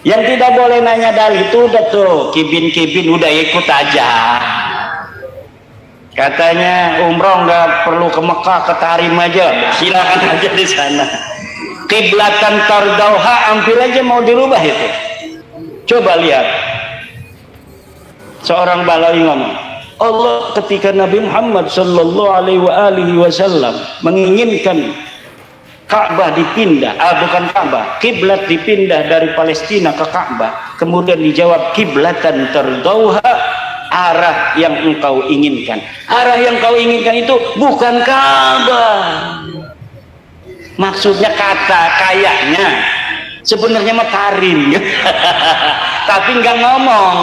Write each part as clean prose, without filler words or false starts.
Yang tidak boleh nanya dalil itu udah tuh kibin-kibin udah ikut aja. Katanya umroh nggak perlu ke Mekah, ke Tarim aja, silakan aja di sana. Kiblatan tardauha hampir aja mau dirubah itu. Coba lihat, seorang Balawi ngomong, Allah ketika Nabi Muhammad Shallallahu Alaihi Wasallam menginginkan Ka'bah dipindah, bukan Ka'bah, kiblat dipindah dari Palestina ke Ka'bah, kemudian dijawab kiblatan tardauha, arah yang engkau inginkan. Arah yang kau inginkan itu bukan Ka'bah. Maksudnya kata kayaknya, sebenarnya mah Tarim. Tapi nggak ngomong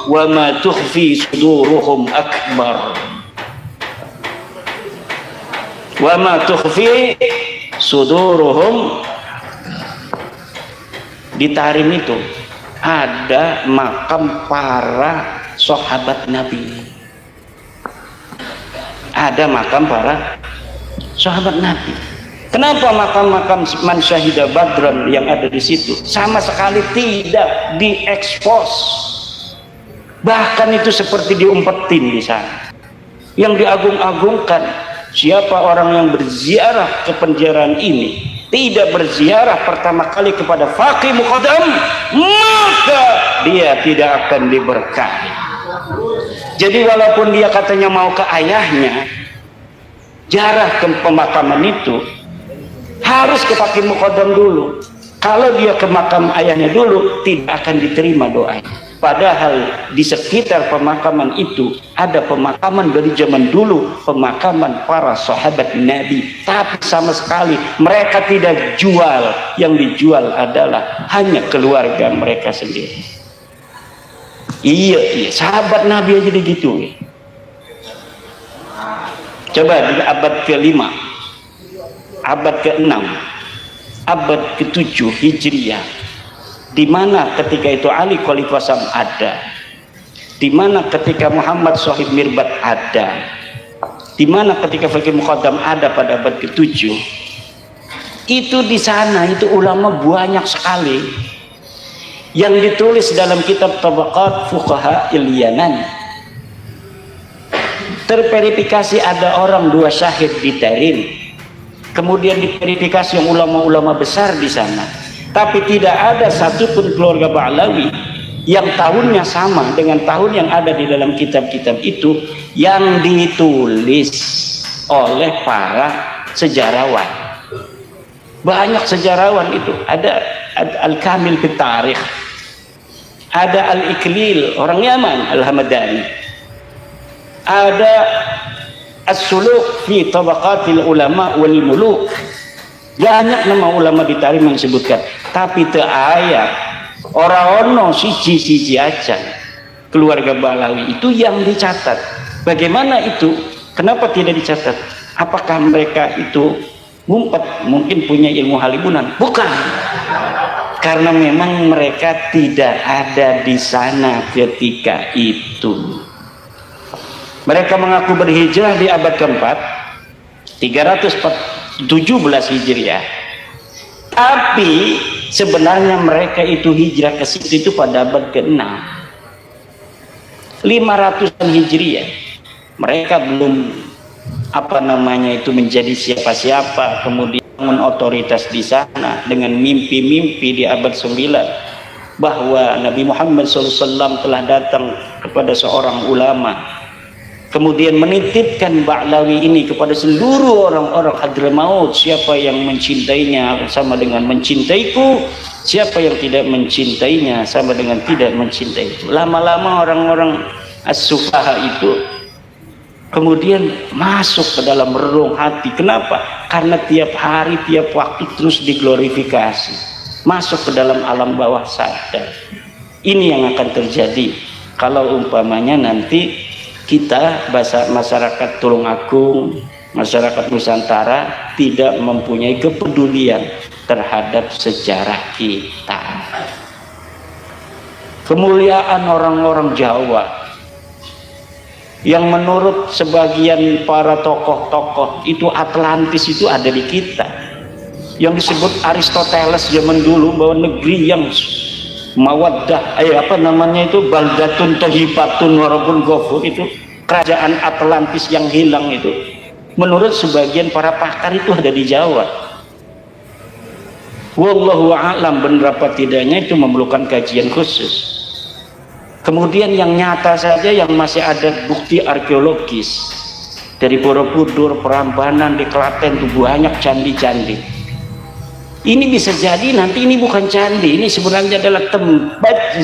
wa ma tukhfi suduruhum akbar. Wa ma tukhfi suduruhum. Di Tarim itu ada makam para sahabat Nabi. Ada makam para sahabat Nabi. Kenapa makam-makam man syahida badran yang ada di situ sama sekali tidak diekspos? Bahkan itu seperti diumpetin di sana. Yang diagung-agungkan siapa orang yang berziarah ke penjarahan ini tidak berziarah pertama kali kepada faqih muqaddam, maka dia tidak akan diberkahi. Jadi walaupun dia katanya mau ke ayahnya, jarah ke pemakaman itu harus ke faqih muqaddam dulu. Kalau dia ke makam ayahnya dulu, tidak akan diterima doanya. Padahal di sekitar pemakaman itu ada pemakaman dari zaman dulu, pemakaman para sahabat Nabi. Tapi sama sekali mereka tidak jual. Yang dijual adalah hanya keluarga mereka sendiri. Iya, sahabat Nabi aja digituin. Coba di abad ke-5, abad ke-6, abad ke-7 Hijriah, di mana ketika itu Ali Khalifah Sam ada, di mana ketika Muhammad Shahid Mirbat ada, di mana ketika Faqih Muqaddam ada pada abad ke-7, itu di sana itu ulama banyak sekali yang ditulis dalam kitab Tabaqat Fuqaha Il-Yaman. Terverifikasi ada orang 2 syahid di Tarim, kemudian diverifikasi yang ulama-ulama besar di sana, tapi tidak ada satupun keluarga Ba'lawi yang tahunnya sama dengan tahun yang ada di dalam kitab-kitab itu yang ditulis oleh para sejarawan. Banyak sejarawan itu, ada Al-Kamil fi Tarikh, ada Al-Iklil orang Yaman Al-Hamadani, ada As-Suluk fi Tabaqatil Ulama wal Muluk. Banyak nama ulama di Tarim yang disebutkan, tapi teu aya orang-orang siji-siji aja keluarga Balawi itu yang dicatat. Bagaimana itu? Kenapa tidak dicatat? Apakah mereka itu ngumpet, mungkin punya ilmu halibunan? Bukan, karena memang mereka tidak ada di sana ketika itu. Mereka mengaku berhijrah di abad keempat, 317 Hijriah. Tapi sebenarnya mereka itu hijrah ke situ itu pada abad ke-6, 500-an Hijriah. Mereka belum menjadi siapa-siapa, kemudian otoritas di sana dengan mimpi-mimpi di abad 9 bahwa Nabi Muhammad SAW telah datang kepada seorang ulama, kemudian menitipkan Ba'lawi ini kepada seluruh orang-orang Hadramaut. Siapa yang mencintainya sama dengan mencintaiku, siapa yang tidak mencintainya sama dengan tidak mencintaiku. Lama-lama orang-orang as-sufaha itu kemudian masuk ke dalam relung hati. Kenapa? Karena tiap hari, tiap waktu terus diglorifikasi, masuk ke dalam alam bawah sadar. Ini yang akan terjadi kalau umpamanya nanti kita masyarakat Tulungagung, masyarakat Nusantara tidak mempunyai kepedulian terhadap sejarah kita. Kemuliaan orang-orang Jawa yang menurut sebagian para tokoh-tokoh itu Atlantis itu ada di kita. Yang disebut Aristoteles zaman dulu bahwa negeri yang Mawaddah, apa namanya itu, baldatun thayyibatun warabun ghafur, itu kerajaan Atlantis yang hilang itu menurut sebagian para pakar itu ada di Jawa. Wallahu a'lam, benar apa tidaknya itu memerlukan kajian khusus. Kemudian yang nyata saja yang masih ada bukti arkeologis dari Borobudur, Prambanan, di Klaten itu banyak candi-candi. Ini bisa jadi nanti ini bukan candi, ini sebenarnya adalah tempat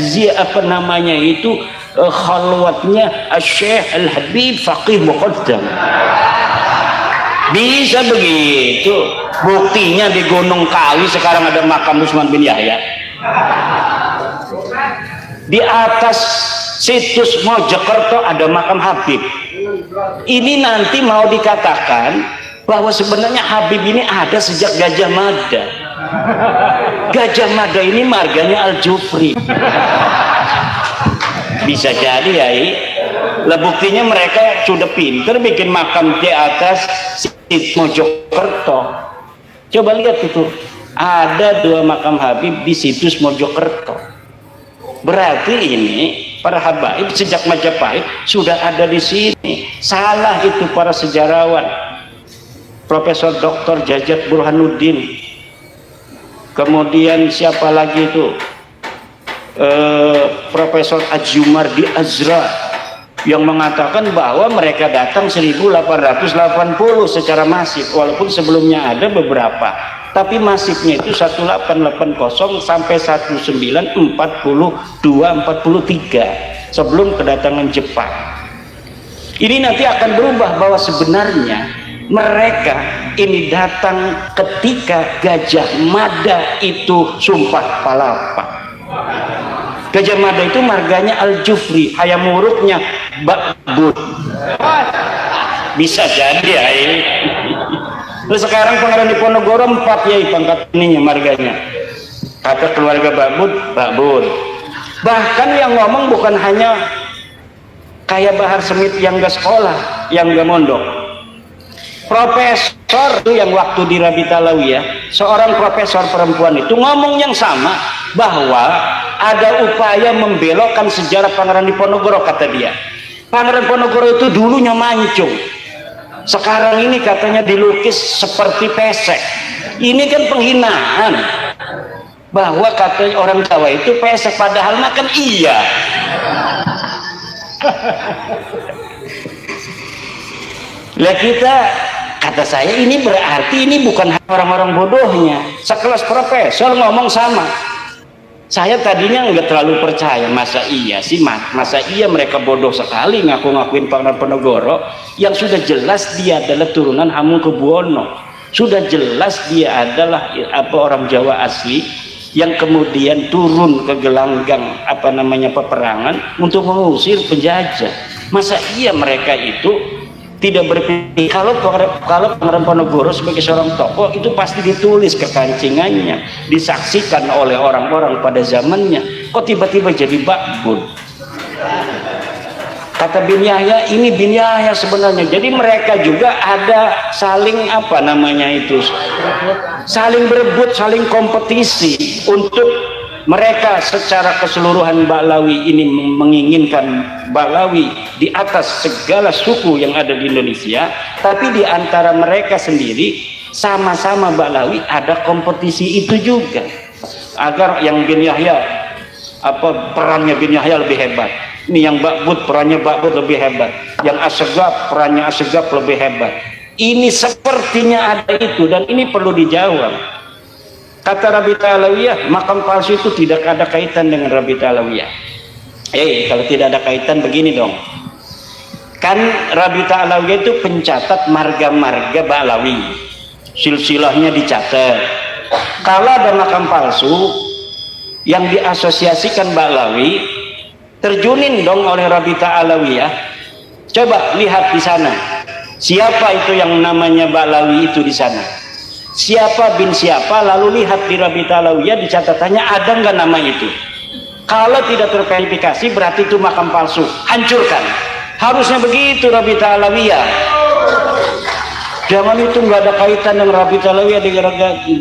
khalwatnya Syekh Al-Habib Faqih Muqaddam. Bisa begitu. Buktinya di Gunung Kawi sekarang ada makam Utsman bin Yahya. Di atas situs Mojokerto ada makam Habib. Ini nanti mau dikatakan bahwa sebenarnya Habib ini ada sejak Gajah Mada. Gajah Mada ini marganya Al-Jufri. Bisa jadi ya. Lah buktinya mereka sudah pinter bikin makam di atas situs Mojokerto. Coba lihat itu, ada 2 makam Habib di situs Mojokerto. Berarti ini para habaib sejak Majapahit sudah ada di sini. Salah itu para sejarawan. Profesor Dr. Jajat Burhanuddin, kemudian siapa lagi itu, Profesor Ajumardi Azra, yang mengatakan bahwa mereka datang 1880 secara masif, walaupun sebelumnya ada beberapa, tapi masifnya itu 1880 sampai 1942-43 sebelum kedatangan Jepang. Ini nanti akan berubah bahwa sebenarnya mereka ini datang ketika Gajah Mada itu sumpah palapa. Gajah Mada itu marganya Al-Jufri, hayam hurufnya Ba'bud. Bisa jadi ya. Terus sekarang Pangeran Diponegoro 4 ya pangkat ininya marganya. Kata keluarga Ba'bud. Bahkan yang ngomong bukan hanya kayak Bahar Semit yang gak sekolah, yang gak mondok. Profesor itu yang waktu di Rabi Talawiyah, seorang profesor perempuan itu ngomong yang sama, bahwa ada upaya membelokkan sejarah Pangeran Diponegoro. Kata dia, Pangeran Diponegoro itu dulunya mancung, sekarang ini katanya dilukis seperti pesek. Ini kan penghinaan, bahwa katanya orang Jawa itu pesek, padahal makan iya. Lah kita, kata saya, ini berarti ini bukan orang-orang bodohnya. Sekelas profesor ngomong sama. Saya tadinya nggak terlalu percaya, masa iya sih, masa iya mereka bodoh sekali ngaku-ngakuin Pangeran Diponegoro yang sudah jelas dia adalah turunan Hamengkubuwono, sudah jelas dia adalah orang Jawa asli yang kemudian turun ke gelanggang peperangan untuk mengusir penjajah. Masa iya mereka itu tidak berpikir kalau Pangeran Diponegoro sebagai seorang tokoh itu pasti ditulis kekancingannya, disaksikan oleh orang-orang pada zamannya, kok tiba-tiba jadi Ba'bud? Kata bin Yahya, ini bin Yahya sebenarnya. Jadi mereka juga ada saling saling berebut, saling kompetisi untuk mereka secara keseluruhan Ba'lawi ini menginginkan Ba'lawi di atas segala suku yang ada di Indonesia, tapi di antara mereka sendiri sama-sama Ba'lawi ada kompetisi itu juga, agar yang bin Yahya perannya bin Yahya lebih hebat, ini yang Ba'bud perannya Ba'bud lebih hebat, yang Assegaf perannya Assegaf lebih hebat. Ini sepertinya ada itu, dan ini perlu dijawab. Kata Rabi Ta'alawiyah, makam palsu itu tidak ada kaitan dengan Rabi Ta'alawiyah. Kalau tidak ada kaitan begini dong. Kan Rabi Ta'alawiyah itu pencatat marga-marga Ba'lawi. Silsilahnya dicatat. Kalau ada makam palsu yang diasosiasikan Ba'lawi, terjunin dong oleh Rabi Ta'alawiyah. Coba lihat di sana. Siapa itu yang namanya Ba'lawi itu di sana? Siapa bin siapa, lalu lihat di Rabi Ta'alawiyah di catatannya ada nggak nama itu. Kalau tidak terverifikasi berarti itu makam palsu, hancurkan. Harusnya begitu Rabi Ta'alawiyah. Jangan itu nggak ada kaitan dengan Rabiat Alawiyah,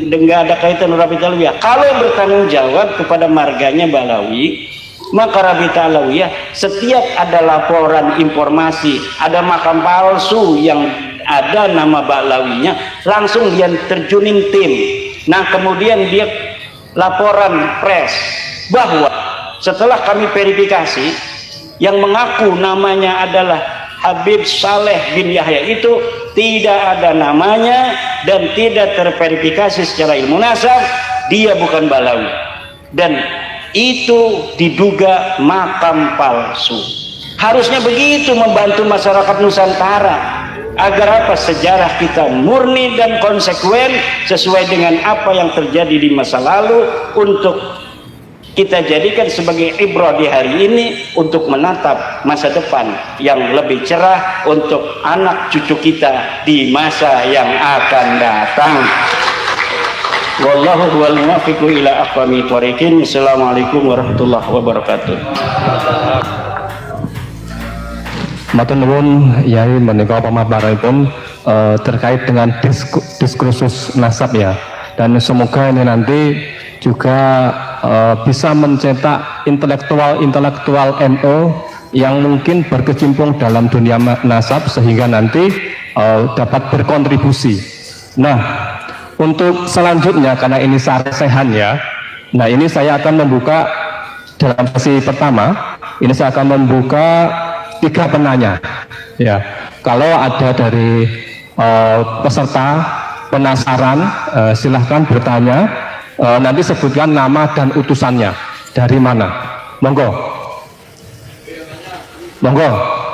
nggak ada kaitan dengan Rabiat Alawiyah. Kalau bertanggung jawab kepada marganya Balawi, maka Rabiat Alawiyah setiap ada laporan informasi, ada makam palsu yang ada nama Balawinya, langsung dia terjunin tim. Nah kemudian dia laporan pres bahwa setelah kami verifikasi yang mengaku namanya adalah Habib Saleh bin Yahya itu tidak ada namanya dan tidak terverifikasi secara ilmu nasab, dia bukan Balawi, dan itu diduga makam palsu. Harusnya begitu membantu masyarakat Nusantara agar apa, sejarah kita murni dan konsekuen sesuai dengan apa yang terjadi di masa lalu, untuk kita jadikan sebagai ibrah di hari ini untuk menatap masa depan yang lebih cerah untuk anak cucu kita di masa yang akan datang. Wallahu wal muwaffiqu ila aqwamit thoriqin. Assalamualaikum warahmatullahi wabarakatuh. Matur nuwun Yai menika pamaparanipun terkait dengan diskursus nasab ya, dan semoga ini nanti juga bisa mencetak intelektual NU yang mungkin berkecimpung dalam dunia nasab sehingga nanti dapat berkontribusi. Nah, untuk selanjutnya karena ini saresehan ya, nah ini saya akan membuka dalam sesi pertama, ini saya akan membuka 3 penanya ya. Kalau ada dari peserta penasaran, silahkan bertanya, nanti sebutkan nama dan utusannya dari mana. Monggo, monggo,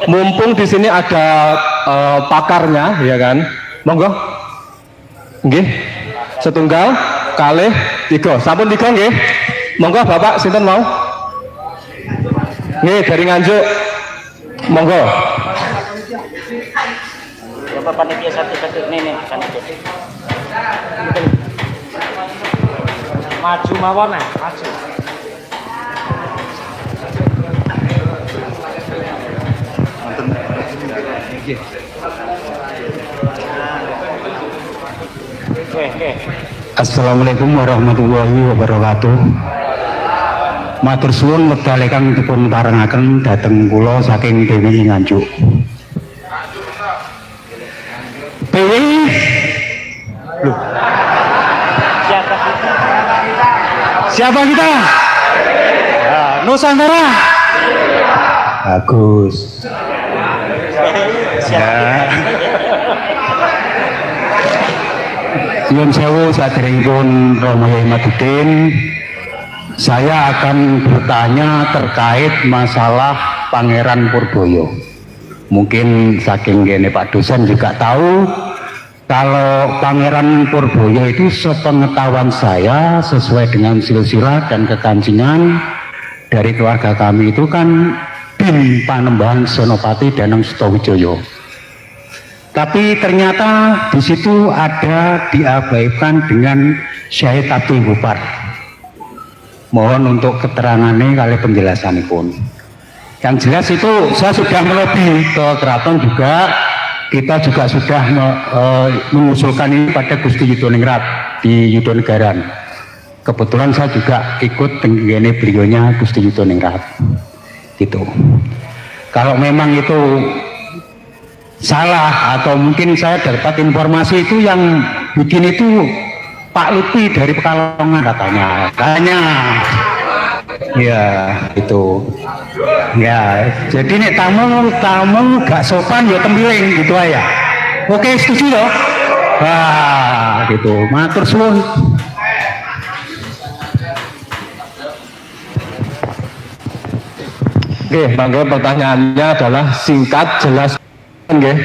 mumpung di sini ada pakarnya ya kan, monggo. Nggih, setunggal kalih 3 sampun 3 nggih. Monggo Bapak sinten mau? Nggih, dari Nganjuk. Monggo. Bapak panitia satu-satu nih panitia. Maju mawon maju. Assalamualaikum warahmatullahi wabarakatuh. Matur suwun wekdal ingkang dipun parengaken dhateng kula saking Dewi Nganjuk. Dewi. Loh. Siapa kita? Ya, Nusantara. Bagus. Ya. Nyuwun sewu saderengipun Romo Yai Madudin, saya akan bertanya terkait masalah Pangeran Purboyo. Mungkin saking gene Pak dosen juga tahu kalau Pangeran Purboyo itu sepengetahuan saya sesuai dengan silsilah dan kekancingan dari keluarga kami itu kan Bim Panembahan Senopati Danang Sutawijaya. Tapi ternyata di situ ada diabaikan dengan Syahid Abdul Ghaffar. Mohon untuk keterangannya kali penjelasan pun. Yang jelas itu saya sudah melobi ke keraton juga, kita juga sudah mengusulkan ini pada Gusti Yudoningrat di Yudonegaran. Kebetulan saya juga ikut tenggene beliaunya Gusti Yudoningrat. Gitu. Kalau memang itu salah atau mungkin saya dapat informasi itu yang bikin itu Pak Lutfi dari Pekalongan katanya ya itu ya, jadi nih tamu gak sopan ya tembiling gitu aja. Oke, setuju loh. Wah gitu, matur suwun. Oke, mangga pertanyaannya adalah singkat, jelas. Nggih,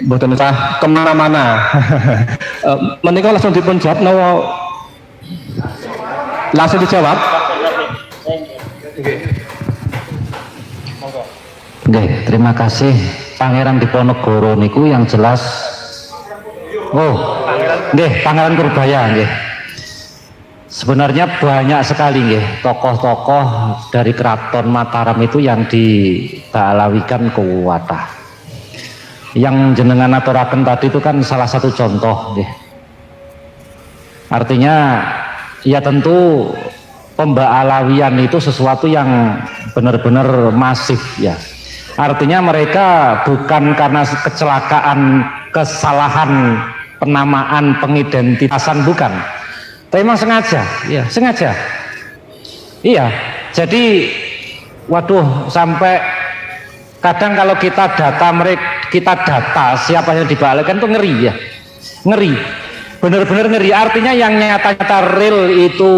mboten usah kemana-mana. Menika langsung dipun jawab nopo? Langsung dijawab? Nggih, terima kasih. Pangeran Diponegoro niku yang jelas. Oh, nggih, Pangeran Purbaya nggih. Sebenarnya banyak sekali nggih tokoh-tokoh dari Keraton Mataram itu yang dibalawikan ke Watah. yang jenengan aturaken tadi itu kan salah satu contoh deh. Artinya ya tentu pemba'alawian itu sesuatu yang benar-benar masif ya. Artinya mereka bukan karena kecelakaan, kesalahan penamaan, pengidentitasan, bukan, tapi memang sengaja, ya sengaja. Iya, jadi waduh, sampai kadang kalau kita data siapa yang dibalikan tuh ngeri ya, ngeri, bener-bener ngeri. Artinya yang nyata-nyata real itu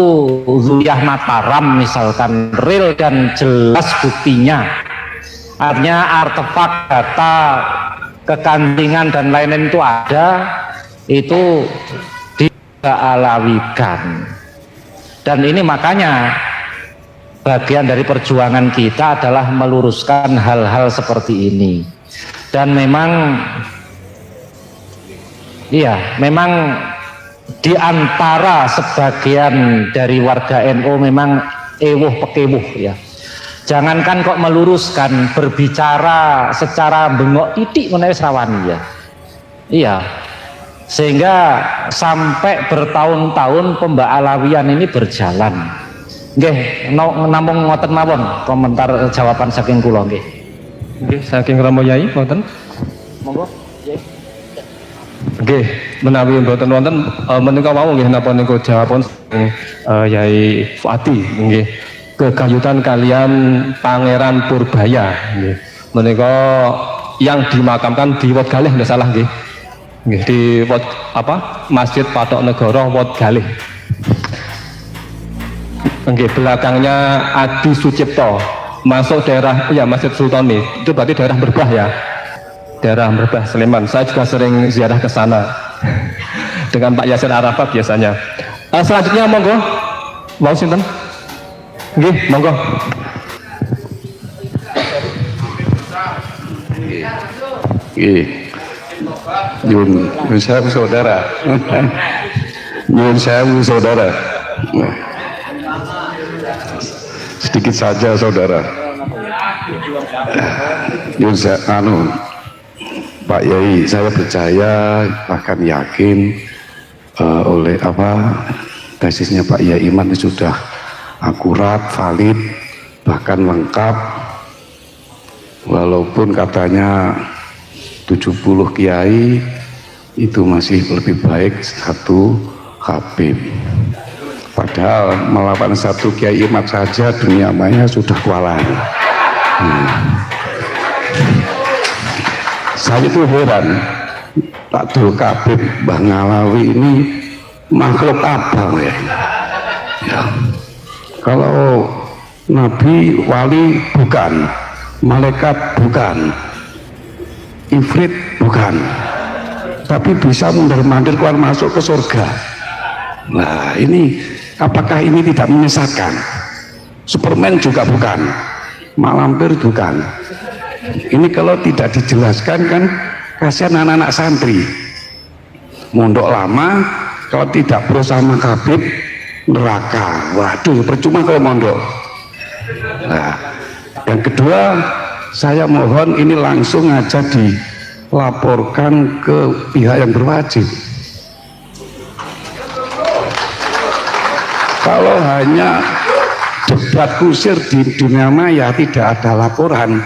Zuriyah Mataram misalkan, real dan jelas buktinya. Artinya artefak, data, kekantingan dan lain-lain itu ada, itu dialawikan. Dan ini makanya bagian dari perjuangan kita adalah meluruskan hal-hal seperti ini. Dan memang iya, memang di antara sebagian dari warga NU memang ewuh pekewuh ya. Jangankan kok meluruskan, berbicara secara bengok titik menawi rawani ya. Iya. Sehingga sampai bertahun-tahun pemba'alawian ini berjalan. Nggih, namung ngoten mawon komentar jawaban saking kula nggih. Nggih, saking Romo Yai wonten. Monggo. Nggih, menawi mboten wonten menika wau nggih napa niku jawaban saking Yai Fuadi nggih. Kegayutan kalian Pangeran Purbaya nggih. Menika yang dimakamkan di Wot Galih nggih salah nggih. Nggih, di Wot apa? Masjid Patok Negoro Wot Galih. Nggih, belakangnya Adi Sucipto. Masuk daerah ya Masjid Sultani. Itu berarti daerah Merbah ya. Daerah Merbah Sleman. Saya juga sering ziarah ke sana. Dengan Pak Yasir Arafat biasanya. Selanjutnya monggo. Mau sinten? Nggih, monggo. Nggih. Nyuwun sewu saudara. Nyuwun sewu saudara. Sedikit saja saudara. Nyuwun sewu Pak Yai, saya percaya bahkan yakin oleh tesisnya Pak Yai Iman itu sudah akurat, valid, bahkan lengkap. Walaupun katanya 70 kiai, itu masih lebih baik satu Habib. Padahal melawan satu Kiai Imat saja dunia maya sudah kewalahan. Saya itu heran, Pak Dul Kabib, Mbah Ngalawi ini makhluk apa ya? Kalau Nabi, wali bukan, malaikat bukan, ifrit bukan, tapi bisa mundur-mandir keluar masuk ke surga. Nah ini, apakah ini tidak menyesatkan? Superman juga bukan, malampir bukan. Ini kalau tidak dijelaskan kan kasihan anak-anak santri. Mondok lama, kalau tidak pro sama Habib, neraka. Waduh, percuma kalau mondok. Nah, yang kedua, saya mohon ini langsung aja dilaporkan ke pihak yang berwajib. Kalau hanya debat kusir di dunia maya tidak ada laporan,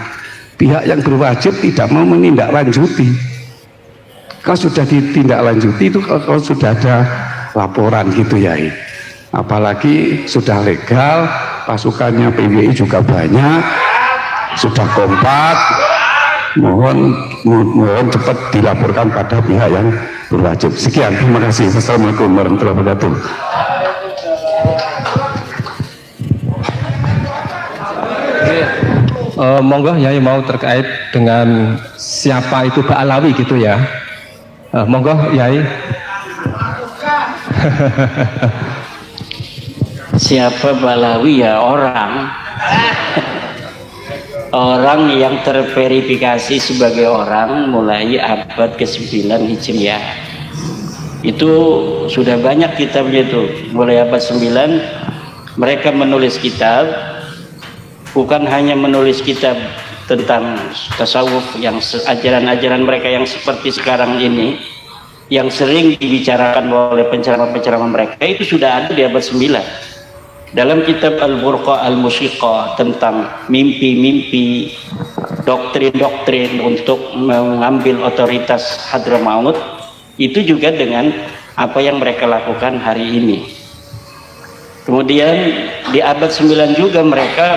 pihak yang berwajib tidak mau menindaklanjuti. Kalau sudah ditindaklanjuti itu kalau sudah ada laporan gitu ya. Apalagi sudah legal, pasukannya PWI juga banyak, sudah kompak. Mohon cepat dilaporkan pada pihak yang berwajib. Sekian, terima kasih. Assalamualaikum warahmatullahi wabarakatuh. Monggo Yai mau terkait dengan siapa itu Ba'alawi gitu ya. Monggo Yai. Siapa Ba'alawi ya orang orang yang terverifikasi sebagai orang mulai abad ke-9 Hijriah. Itu sudah banyak kitabnya itu. Mulai abad 9 mereka menulis kitab, bukan hanya menulis kitab tentang tasawuf, yang ajaran-ajaran mereka yang seperti sekarang ini, yang sering dibicarakan oleh penceramah-penceramah mereka, itu sudah ada di abad 9 dalam kitab Al-Burqa Al-Musyiqa tentang mimpi-mimpi, doktrin-doktrin untuk mengambil otoritas Hadramaut. Itu juga dengan apa yang mereka lakukan hari ini. Kemudian di abad 9 juga mereka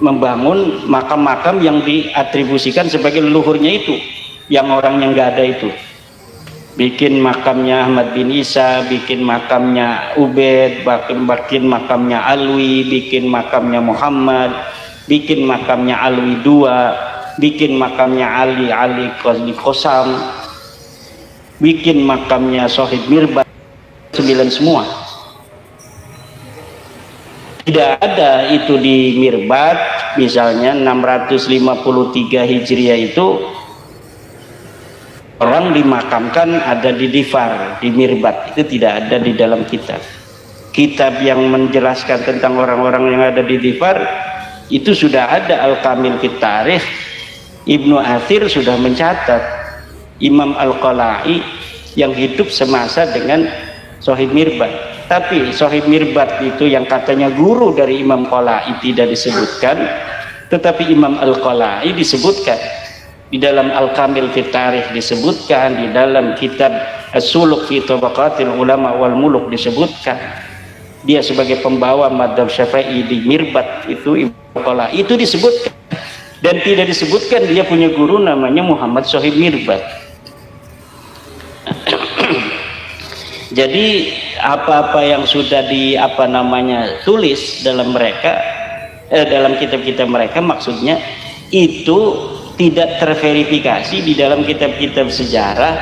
membangun makam-makam yang diatribusikan sebagai leluhurnya itu, yang orangnya nggak ada itu. Bikin makamnya Ahmad bin Isa, bikin makamnya Ubaid, bikin makamnya Alwi, bikin makamnya Muhammad, bikin makamnya Alwi II, bikin makamnya Ali Qasam, bikin makamnya Sohib Mirbat, 9 semua. Tidak ada itu di Mirbat, misalnya 653 Hijriah itu orang dimakamkan ada di Difar, di Mirbat. Itu tidak ada di dalam kitab. Kitab yang menjelaskan tentang orang-orang yang ada di Difar itu sudah ada. Al-Kamil fit Tarikh, Ibnu Athir sudah mencatat. Imam Al-Qala'i yang hidup semasa dengan Sohib Mirbat. Tapi Sohib Mirbat itu yang katanya guru dari Imam Qala'i tidak disebutkan, tetapi Imam Al-Qala'i disebutkan. Di dalam Al-Kamil fit Tarikh disebutkan, di dalam kitab As-Suluk fi Tabaqatil Ulama wal Muluk disebutkan. Dia sebagai pembawa madzhab Syafi'i di Mirbat itu Imam Qala'i itu disebutkan. Dan tidak disebutkan dia punya guru namanya Muhammad Sohib Mirbat. Jadi apa-apa yang sudah tulis dalam mereka, dalam kitab-kitab mereka, maksudnya itu tidak terverifikasi di dalam kitab-kitab sejarah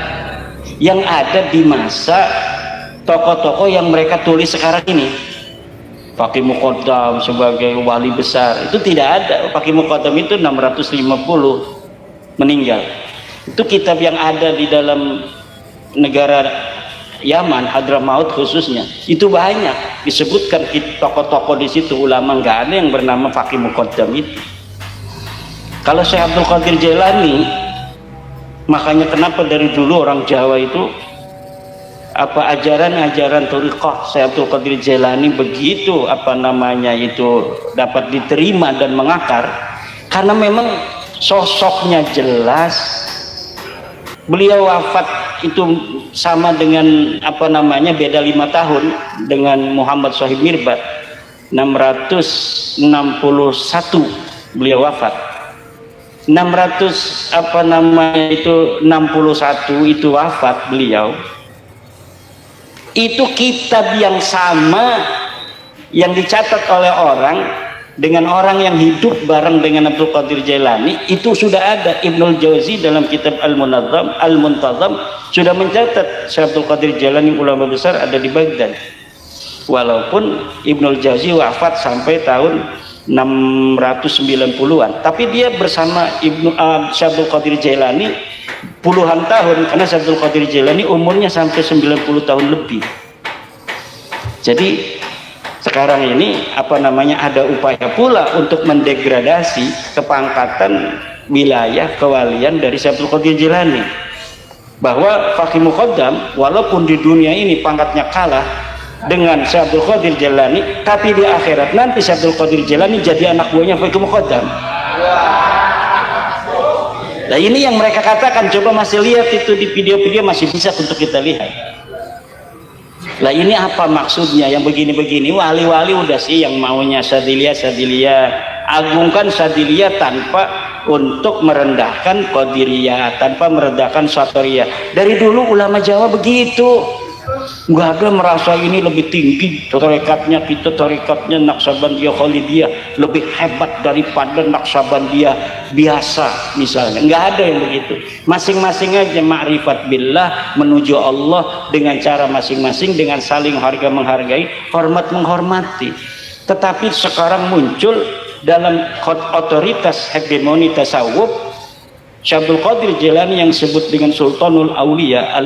yang ada di masa tokoh-tokoh yang mereka tulis sekarang ini. Faqih Muqaddam sebagai wali besar itu tidak ada. Faqih Muqaddam itu 650 meninggal. Itu kitab yang ada di dalam negara Yaman, Hadramaut khususnya, itu banyak disebutkan tokoh-tokoh di situ, ulama, nggak ada yang bernama Faqih Muqaddam itu. Kalau Syekh Abdul Qadir Jailani, makanya kenapa dari dulu orang Jawa itu ajaran-ajaran thariqah Syekh Abdul Qadir Jailani begitu dapat diterima dan mengakar, karena memang sosoknya jelas. Beliau wafat itu sama dengan beda 5 tahun dengan Muhammad Sohib Mirbat. 661 beliau wafat. 61 itu wafat beliau. Itu kitab yang sama yang dicatat oleh orang dengan orang yang hidup bareng dengan Abdul Qadir Jailani, itu sudah ada. Ibnul Jauzi dalam kitab Al-Muntazam sudah mencatat Syekh Abdul Qadir Jailani ulama besar ada di Baghdad. Walaupun Ibnul Jauzi wafat sampai tahun 690-an, tapi dia bersama Syekh Abdul Qadir Jailani puluhan tahun, karena Syekh Abdul Qadir Jailani umurnya sampai 90 tahun lebih. Jadi sekarang ini ada upaya pula untuk mendegradasi kepangkatan wilayah kewalian dari Syekh Abdul Qadir Jailani, bahwa Faqih Muqaddam walaupun di dunia ini pangkatnya kalah dengan Syekh Abdul Qadir Jailani, tapi di akhirat nanti Syekh Abdul Qadir Jailani jadi anak buahnya Faqih Muqaddam. Nah ini yang mereka katakan, coba masih lihat itu di video-video, masih bisa untuk kita lihat. Lah ini apa maksudnya yang begini-begini? Wali-wali udah sih yang maunya Sadiliyah, agungkan Sadiliyah tanpa untuk merendahkan Qadiriyah, tanpa merendahkan Satoriyah. Dari dulu ulama Jawa begitu, nggak ada merasa ini lebih tinggi tarekatnya, kita tarekatnya Naqsabandiyah Khalidiyah lebih hebat daripada Naqsabandiyah biasa misalnya. Nggak ada yang begitu. Masing-masing aja ma'rifat billah, menuju Allah dengan cara masing-masing, dengan saling harga menghargai, hormat menghormati. Tetapi sekarang muncul dalam otoritas hegemoni tasawuf Syekh Abdul Qadir Jailani yang disebut dengan Sultanul Auliya,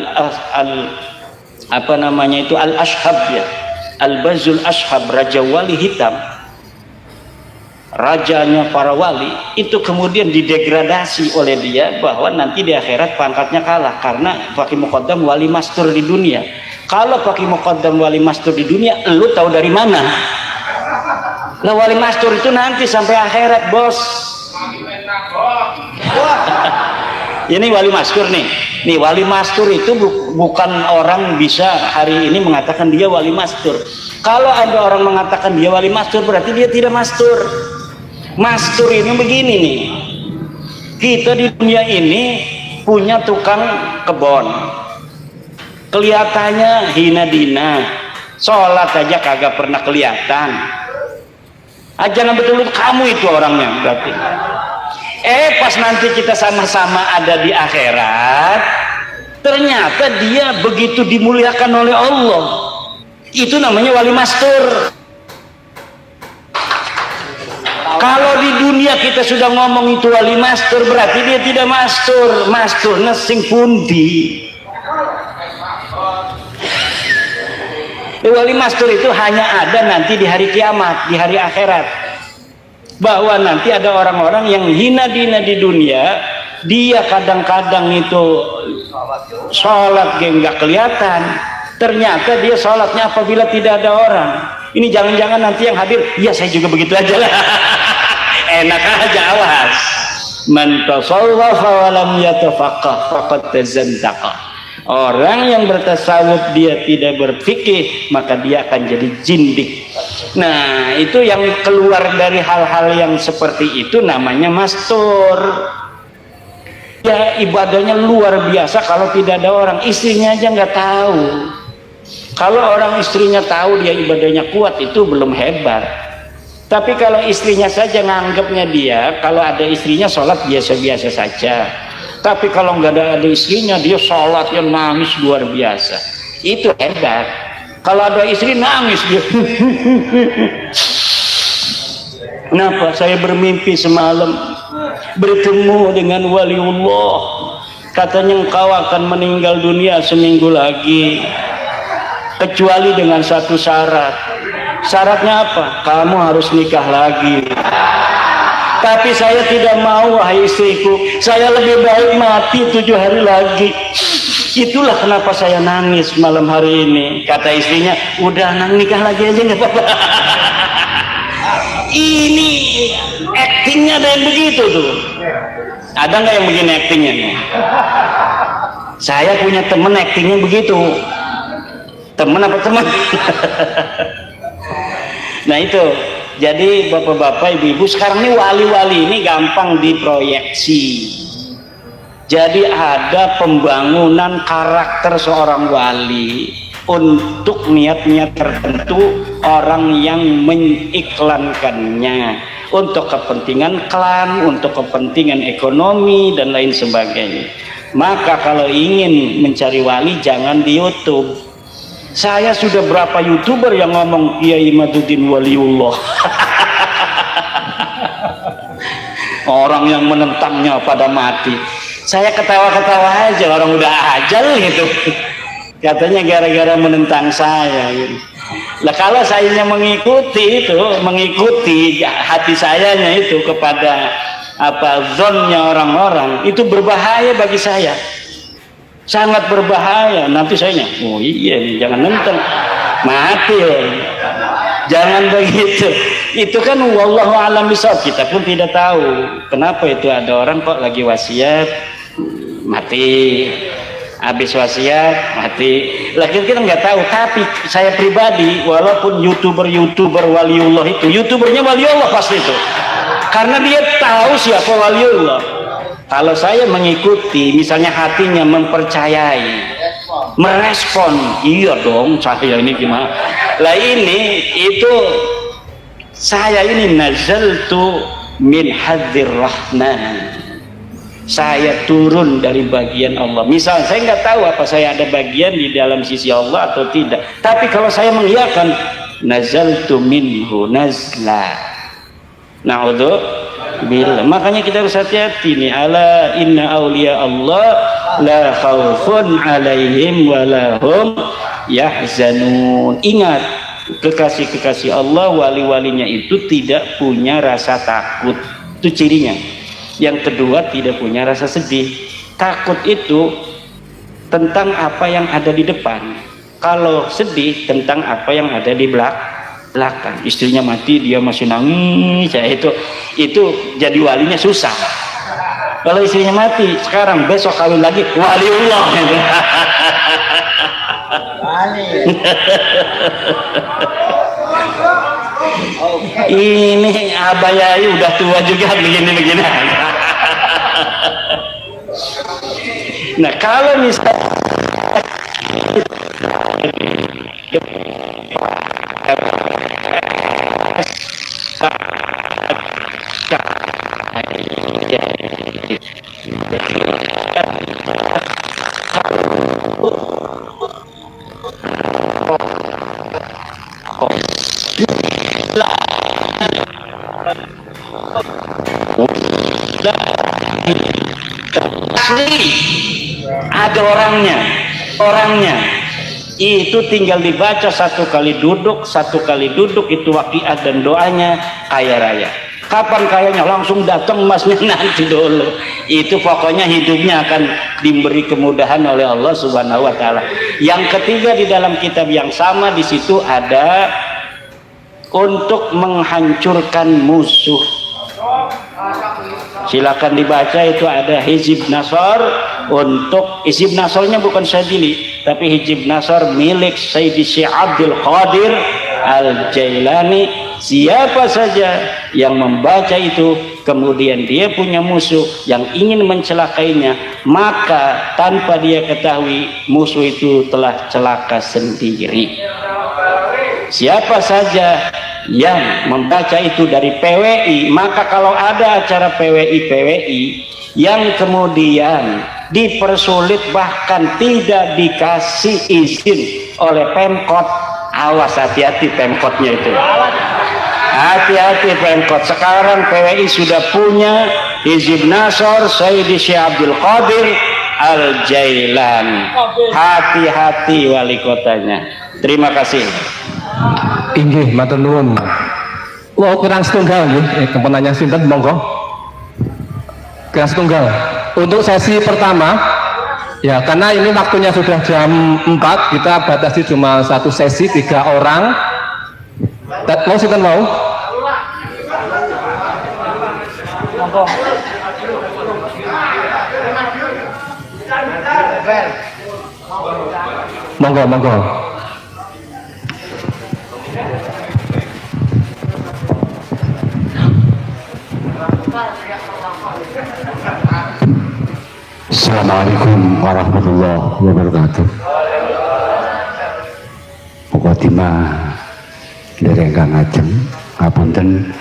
Al-Ashhab ya, Al-Bazul Ashhab, Raja Wali Hitam. rajanya para wali, itu kemudian didegradasi oleh dia bahwa nanti di akhirat pangkatnya kalah karena pakai muqaddam wali mastur di dunia. Kalau pakai muqaddam wali mastur di dunia, lu tahu dari mana? Lah wali mastur itu nanti sampai akhirat, bos. Ini wali mastur nih. Nih wali mastur itu bukan orang bisa hari ini mengatakan dia wali mastur. Kalau ada orang mengatakan dia wali mastur, berarti dia tidak mastur. Mastur ini begini nih, kita di dunia ini punya tukang kebon, kelihatannya hina dina, sholat aja kagak pernah kelihatan. Jangan betul kamu itu orangnya berarti. Pas nanti kita sama-sama ada di akhirat, ternyata dia begitu dimuliakan oleh Allah. Itu namanya wali mastur. Kalau di dunia kita sudah ngomong itu wali mastur, berarti dia tidak mastur. Mastur nesing pundi. Wali mastur itu hanya ada nanti di hari kiamat, di hari akhirat. Bahwa nanti ada orang-orang yang hina dina di dunia, dia kadang-kadang itu sholat nggak kelihatan. Ternyata dia sholatnya apabila tidak ada orang. Ini jangan-jangan nanti yang hadir, ya saya juga begitu aja lah. Enak aja, awas. Man tasawwafa wa lam yatafaqqah faqad tazandaqa. Orang yang bertasawuf dia tidak berfikih, maka dia akan jadi jindik. Nah, itu yang keluar dari hal-hal yang seperti itu namanya mastur. Ya ibadahnya luar biasa kalau tidak ada orang, istrinya aja nggak tahu. Kalau orang istrinya tahu dia ibadahnya kuat, itu belum hebat. Tapi kalau istrinya saja nganggapnya dia, kalau ada istrinya sholat biasa-biasa saja. Tapi kalau nggak ada istrinya, dia sholat yang nangis luar biasa. Itu hebat. Kalau ada istri nangis dia. Kenapa? Saya bermimpi semalam bertemu dengan waliullah. Katanya engkau akan meninggal dunia seminggu lagi. Kecuali dengan satu syarat. Syaratnya apa? Kamu harus nikah lagi. Tapi saya tidak mau, wahai istriku. Saya lebih baik mati 7 hari lagi. Itulah kenapa saya nangis malam hari ini. Kata istrinya, udah nikah lagi aja nggak apa-apa. Ini actingnya ada yang begitu tuh. Ada nggak yang begini actingnya? Saya punya temen actingnya begitu. Temen apa teman? Nah itu, jadi bapak-bapak, ibu-ibu, sekarang ini wali-wali ini gampang diproyeksi. Jadi ada pembangunan karakter seorang wali untuk niat-niat tertentu orang yang mengiklankannya untuk kepentingan klan, untuk kepentingan ekonomi dan lain sebagainya. Maka kalau ingin mencari wali jangan di YouTube. Saya sudah berapa YouTuber yang ngomong Kiai Imaduddin waliullah. Orang yang menentangnya pada mati. Saya ketawa-ketawa aja, orang udah ajal gitu. Katanya gara-gara menentang saya gitu. Lah kalau sayanya mengikuti itu, mengikuti hati sayanya itu kepada zonnya orang-orang, itu berbahaya bagi saya. Sangat berbahaya. Nanti saya oh iya nih, jangan nentang, mati loh. Jangan begitu. Itu kan wallahu a'lam bishawab, kita pun tidak tahu kenapa itu ada orang kok lagi wasiat mati, habis wasiat mati. Lagi kita nggak tahu. Tapi saya pribadi, walaupun youtuber waliullah itu, youtubernya waliullah pasti itu, karena dia tahu siapa waliullah. Kalau saya mengikuti, misalnya hatinya mempercayai, merespon, iya dong, saya ini gimana? Lah ini itu saya ini nazaltu min hadzir rahman. Saya turun dari bagian Allah. Misal saya nggak tahu apa saya ada bagian di dalam sisi Allah atau tidak. Tapi kalau saya mengiyakan, nazaltu minhu nazla. Na'udzubillah. Makanya kita harus hati-hati nih. Ala inna awliya Allah la khawfun alaihim wa lahum yahzanun. Ingat, kekasih-kekasih Allah, wali-walinya itu tidak punya rasa takut. Itu cirinya. Yang kedua, tidak punya rasa sedih. Takut itu tentang apa yang ada di depan. Kalau sedih tentang apa yang ada di belakang. Istrinya mati, dia masih nangis. Ya, itu jadi walinya susah. Kalau istrinya mati sekarang, besok kawin lagi, waliullah. Ini Abah Yai udah tua juga begini-begini. Nah, kalau misalnya asli ada orangnya itu tinggal dibaca satu kali duduk itu waqiah dan doanya kaya raya. Kapan kayanya? Langsung datang masnya nanti dulu. Itu pokoknya hidupnya akan diberi kemudahan oleh Allah Subhanahu wa taala. Yang ketiga, di dalam kitab yang sama di situ ada untuk menghancurkan musuh. Silakan dibaca, itu ada Hizib Nasr. Untuk Hizib Nasrnya bukan Syadzili, tapi Hizib Nasr milik Sayyidi Syekh Abdul Qadir Al-Jailani. Siapa saja yang membaca itu kemudian dia punya musuh yang ingin mencelakainya, maka tanpa dia ketahui musuh itu telah celaka sendiri. Siapa saja yang membaca itu dari PWI, maka kalau ada acara PWI yang kemudian dipersulit bahkan tidak dikasih izin oleh Pemkot, awas, hati-hati Pemkotnya itu. Hati-hati Pemkot. Sekarang PWI sudah punya Hizib Nasr Sayyidi Syekh Abdul Qadir Al-Jailani. Hati-hati wali kotanya. Terima kasih. Inggih, matur nuwun. Wah, kurang setunggal nggih. Penanya sinten monggo. Kurang setunggal. Untuk sesi pertama, ya karena ini waktunya sudah jam 4, kita batasi cuma satu sesi 3 orang. Mau sinten mau? Monggo. Monggo. Assalamualaikum warahmatullahi wabarakatuh. Mukadimah dereng kang ajeng, ngapunten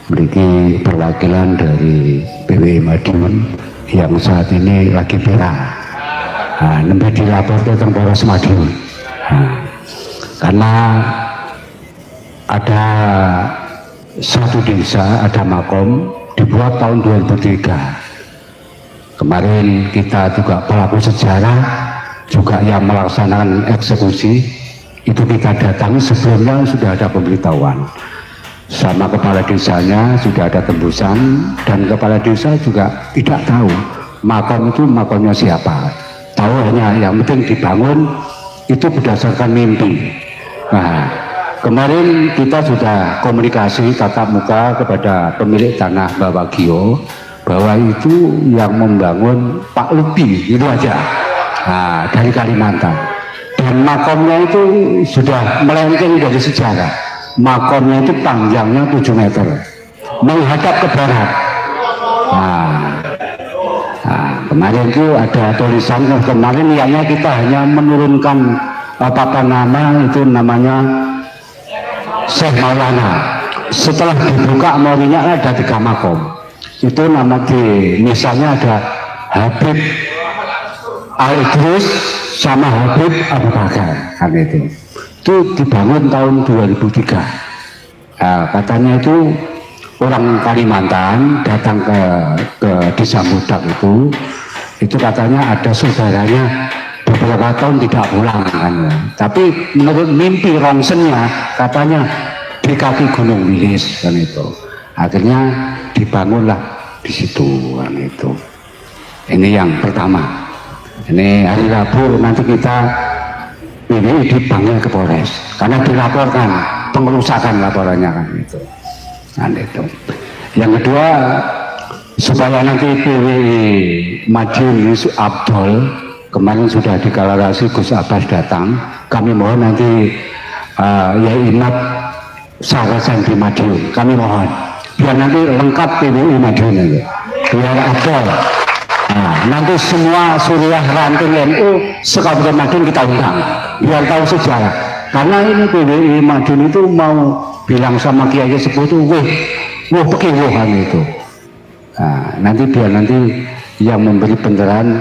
mriki perwakilan dari PWI Madiun yang saat ini lagi perang. Nembe dilaporkan tentang Polres Madiun. Karena ada satu desa, ada makom dibuat tahun 2003. Kemarin kita juga pelaku sejarah juga yang melaksanakan eksekusi itu kita datangi, sebelumnya sudah ada pemberitahuan sama kepala desanya, sudah ada tembusan, dan kepala desa juga tidak tahu makam itu makamnya siapa, tahu hanya yang penting dibangun itu berdasarkan mimpi. Nah, kemarin kita sudah komunikasi tatap muka kepada pemilik tanah Bawagio bahwa itu yang membangun Pak Lubi, itu aja. Dari Kalimantan. Dan makomnya itu sudah melenceng dari sejarah. Makomnya itu panjangnya 7 meter, menghadap ke barat. Kemarin itu ada tulisan, kemarin ianya kita hanya menurunkan apa nama itu namanya Syekh Maulana. Setelah dibuka maulinya ada 3 makom. Itu nama di misalnya ada Habib Al-Idrus sama Habib Abu Bakar, kan itu dibangun tahun 2003. Katanya itu orang Kalimantan datang ke desa Mudak itu katanya ada saudaranya beberapa tahun tidak pulang kan. Tapi menurut mimpi rongsennya katanya di kaki Gunung Wilis kan itu. Akhirnya dibangunlah di situ kan itu. Ini yang pertama. Ini hari Rabu nanti kita ini dipanggil ke Polres karena dilaporkan pengerusakan laporannya kan itu. Kan itu. Yang kedua, supaya nanti PWI Madiun Yusuf Abdul kemarin sudah deklarasi Gus Abbas datang, kami mohon nanti Yai Imad Sarasan di Madiun, kami mohon biar nanti lengkap PWI Madiun ini, biar Abdul. Nah, nanti semua suriah ranting NU sekabupaten Madiun kita undang biar tahu sejarah, karena ini PWI Madiun itu mau bilang sama Kiai Sepuh itu wah pekiwuhan itu. Nah, nanti biar nanti yang memberi pencerahan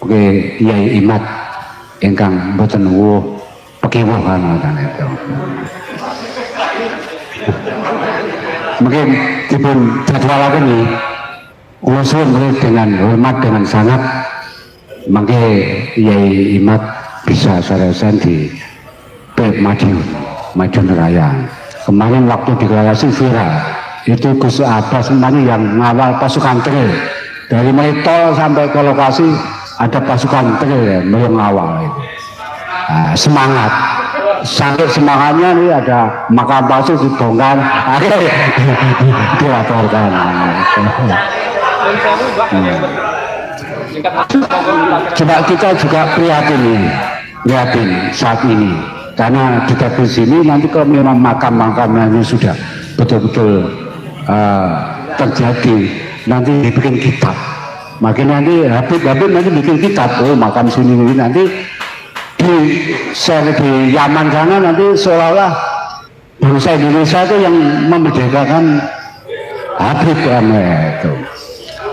oke Yai Imad ingkang mboten wuh pekiwuhan itu. Mungkin dipun jadwalaken nih usul dengan hormat dengan sangat mangke Yai Imad bisa sarasan di Madiun Raya. Kemarin waktu deklarasi viral itu Gus Abbas kemarin yang ngawal pasukan trail dari mulai tol sampai ke lokasi ada pasukan trail ya, mengawal itu. Nah, semangat sampai semangatnya nih ada makam palsu dibongkar akhirnya dilaporkan. Coba kita juga prihatin saat ini karena di sini nanti kalau memang makam-makamnya sudah betul-betul terjadi nanti dibikin kitab, makin nanti Habib nanti bikin kitab, oh makam sini nanti di share di Yaman sana nanti seolah-olah bangsa Indonesia itu yang memerdekakan Habib itu.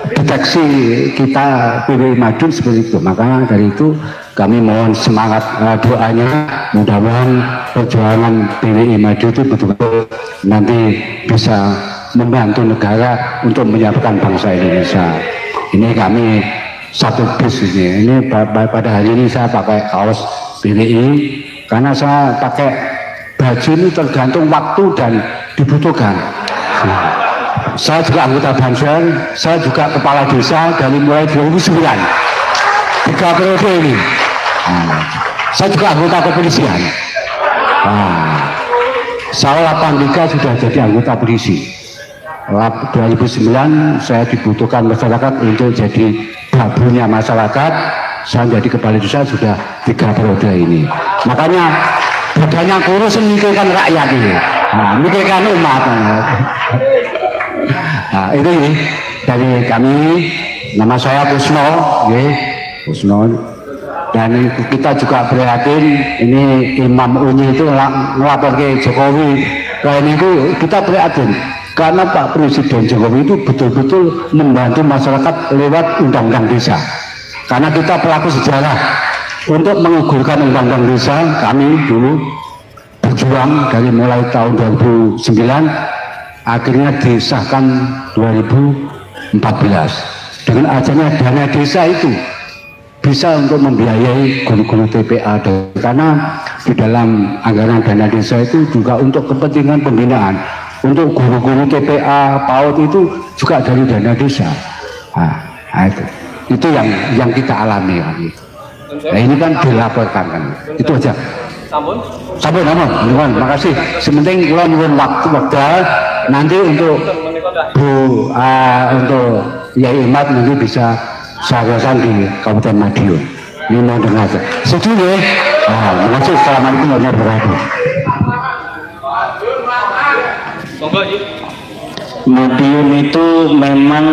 Deteksi kita PWI Madiun seperti itu, makanya dari itu kami mohon semangat doanya, mudah-mudahan perjuangan PWI Madiun itu betul-betul nanti bisa membantu negara untuk menyiapkan bangsa Indonesia. Ini kami satu bis ini pada hari ini saya pakai kaos PWI karena saya pakai baju ini tergantung waktu dan dibutuhkan. Saya juga anggota Banser, saya juga kepala desa dari mulai 2009, 3 periode ini. Saya juga anggota kepolisian. Saya 83 sudah jadi anggota polisi. 2009 saya dibutuhkan masyarakat untuk jadi babunya masyarakat. Saya menjadi kepala desa sudah 3 periode ini. Makanya badannya kurus memikirkan rakyat ini, memikirkan umat. Nah, itu ini dari kami, nama saya Kusno, Kusno, dan kita juga prihatin ini Imam Unyi itu melapor ke Jokowi. Lain itu kita prihatin karena Pak Presiden Jokowi itu betul-betul membantu masyarakat lewat undang-undang desa. Karena kita pelaku sejarah untuk menggugurkan undang-undang desa, kami dulu berjuang dari mulai tahun 2009. Akhirnya disahkan 2014 dengan adanya dana desa itu bisa untuk membiayai guru-guru TPA karena di dalam anggaran dana desa itu juga untuk kepentingan pembinaan untuk guru-guru TPA PAUD itu juga dari dana desa. Itu yang kita alami kan. Nah ini kan dilaporkan kan. Itu aja. Sampun, namun, makasih. Sementing kalau nuwun waktu nanti untuk untuk Yai Imad nanti bisa sarasan di Kabupaten Madiun. Ini mau dengar. Setuju ya? Makasih. Assalamualaikum warahmatullahi wabarakatuh. Madiun itu memang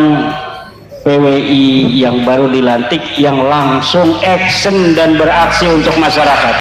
PWI yang baru dilantik yang langsung action dan beraksi untuk masyarakat.